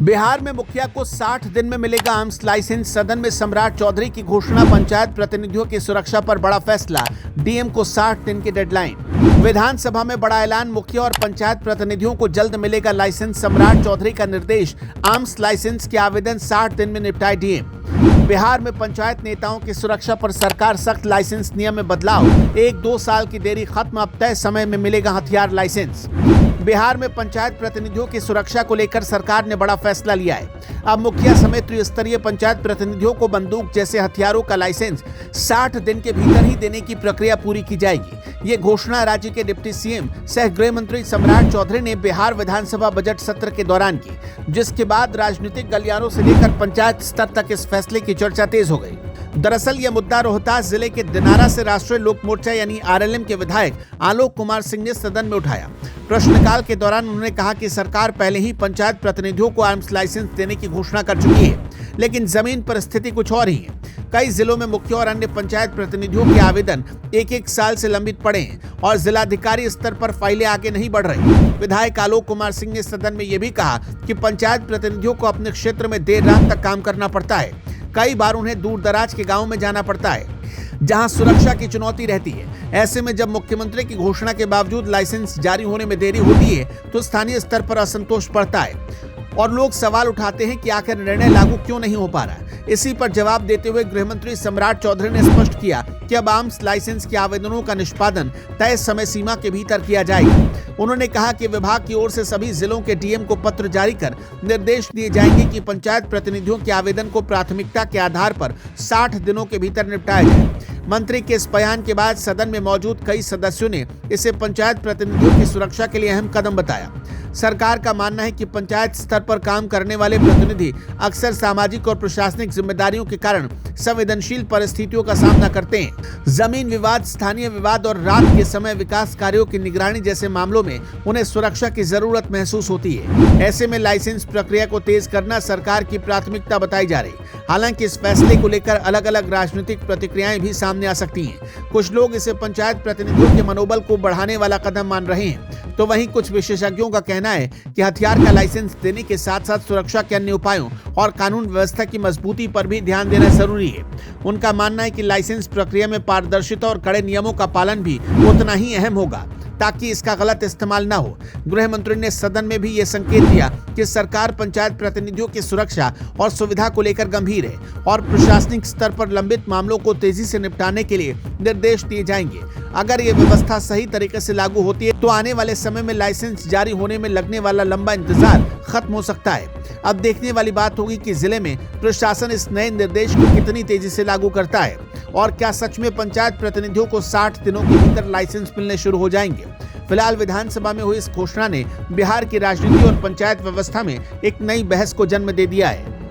बिहार में मुखिया को 60 दिन में मिलेगा आर्म्स लाइसेंस। सदन में सम्राट चौधरी की घोषणा। पंचायत प्रतिनिधियों की सुरक्षा पर बड़ा फैसला। डीएम को 60 दिन की डेडलाइन। विधानसभा में बड़ा ऐलान। मुखिया और पंचायत प्रतिनिधियों को जल्द मिलेगा लाइसेंस। सम्राट चौधरी का निर्देश। आर्म्स लाइसेंस के आवेदन 60 दिन में निपटाए डीएम। बिहार में पंचायत नेताओं की सुरक्षा पर सरकार सख्त। लाइसेंस नियम में बदलाव। 1-2 साल की देरी खत्म। अब तय समय में मिलेगा हथियार लाइसेंस। बिहार में पंचायत प्रतिनिधियों की सुरक्षा को लेकर सरकार ने बड़ा फैसला लिया है। अब मुखिया समेत त्रिस्तरीय पंचायत प्रतिनिधियों को बंदूक जैसे हथियारों का लाइसेंस 60 दिन के भीतर ही देने की प्रक्रिया पूरी की जाएगी। ये घोषणा राज्य के डिप्टी सीएम सह गृह मंत्री सम्राट चौधरी ने बिहार विधानसभा बजट सत्र के दौरान की, जिसके बाद राजनीतिक गलियारों से लेकर पंचायत स्तर तक इस फैसले की चर्चा तेज हो गई। दरअसल यह मुद्दा रोहतास जिले के दिनारा से राष्ट्रीय लोक मोर्चा यानी आरएलएम के विधायक आलोक कुमार सिंह ने सदन में उठाया। प्रश्नकाल के दौरान उन्होंने कहा कि सरकार पहले ही पंचायत प्रतिनिधियों को आर्म्स लाइसेंस देने की घोषणा कर चुकी है, लेकिन जमीन पर स्थिति कुछ और ही है। कई जिलों में मुखिया और अन्य पंचायत प्रतिनिधियों के आवेदन 1-1 साल से लंबित पड़े हैं और जिलाधिकारी स्तर पर फाइलें आगे नहीं बढ़ रही। विधायक आलोक कुमार सिंह ने सदन में यह भी कहा कि पंचायत प्रतिनिधियों को अपने क्षेत्र में देर रात तक काम करना पड़ता है। कई बार उन्हें दूर दराज के गांव में जाना पड़ता है, जहां सुरक्षा की चुनौती रहती है। ऐसे में जब मुख्यमंत्री की घोषणा के बावजूद लाइसेंस जारी होने में देरी होती है तो स्थानीय स्तर पर असंतोष बढ़ता है और लोग सवाल उठाते हैं कि आखिर निर्णय लागू क्यों नहीं हो पा रहा। इसी पर जवाब देते हुए गृह मंत्री सम्राट चौधरी ने स्पष्ट किया कि अब आर्म्स लाइसेंस के आवेदनों का निष्पादन तय समय सीमा के भीतर किया जाएगा। उन्होंने कहा कि विभाग की ओर से सभी जिलों के डीएम को पत्र जारी कर निर्देश दिए जाएंगे कि पंचायत प्रतिनिधियों के आवेदन को प्राथमिकता के आधार पर 60 दिनों के भीतर निपटाया जाए। मंत्री के इस बयान के बाद सदन में मौजूद कई सदस्यों ने इसे पंचायत प्रतिनिधियों की सुरक्षा के लिए अहम कदम बताया। सरकार का मानना है कि पंचायत स्तर पर काम करने वाले प्रतिनिधि अक्सर सामाजिक और प्रशासनिक जिम्मेदारियों के कारण संवेदनशील परिस्थितियों का सामना करते हैं। जमीन विवाद, स्थानीय विवाद और रात के समय विकास कार्यों की निगरानी जैसे मामलों में उन्हें सुरक्षा की जरूरत महसूस होती है। ऐसे में लाइसेंस प्रक्रिया को तेज करना सरकार की प्राथमिकता बताई जा रही। हालांकि इस फैसले को लेकर अलग अलग राजनीतिक प्रतिक्रियाएं भी सामने आ सकती हैं। कुछ लोग इसे पंचायत प्रतिनिधियों के मनोबल को बढ़ाने वाला कदम मान रहे हैं, तो वहीं कुछ विशेषज्ञों का कहना है कि हथियार का लाइसेंस देने के साथ साथ सुरक्षा के अन्य उपायों और कानून व्यवस्था की मजबूती पर भी ध्यान देना जरूरी है। उनका मानना है कि लाइसेंस प्रक्रिया में पारदर्शिता और कड़े नियमों का पालन भी उतना ही अहम होगा, ताकि इसका गलत इस्तेमाल न हो। गृह मंत्री ने सदन में भी ये संकेत दिया कि सरकार पंचायत प्रतिनिधियों की सुरक्षा और सुविधा को लेकर गंभीर है और प्रशासनिक स्तर पर लंबित मामलों को तेजी से निपटाने के लिए निर्देश दिए जाएंगे। अगर ये व्यवस्था सही तरीके से लागू होती है तो आने वाले समय में लाइसेंस जारी होने में लगने वाला लंबा इंतजार खत्म हो सकता है। अब देखने वाली बात होगी कि जिले में प्रशासन इस नए निर्देश को कितनी तेजी से लागू करता है और क्या सच में पंचायत प्रतिनिधियों को 60 दिनों के भीतर लाइसेंस मिलने शुरू हो जाएंगे। फिलहाल विधानसभा में हुई इस घोषणा ने बिहार की राजनीति और पंचायत व्यवस्था में एक नई बहस को जन्म दे दिया है।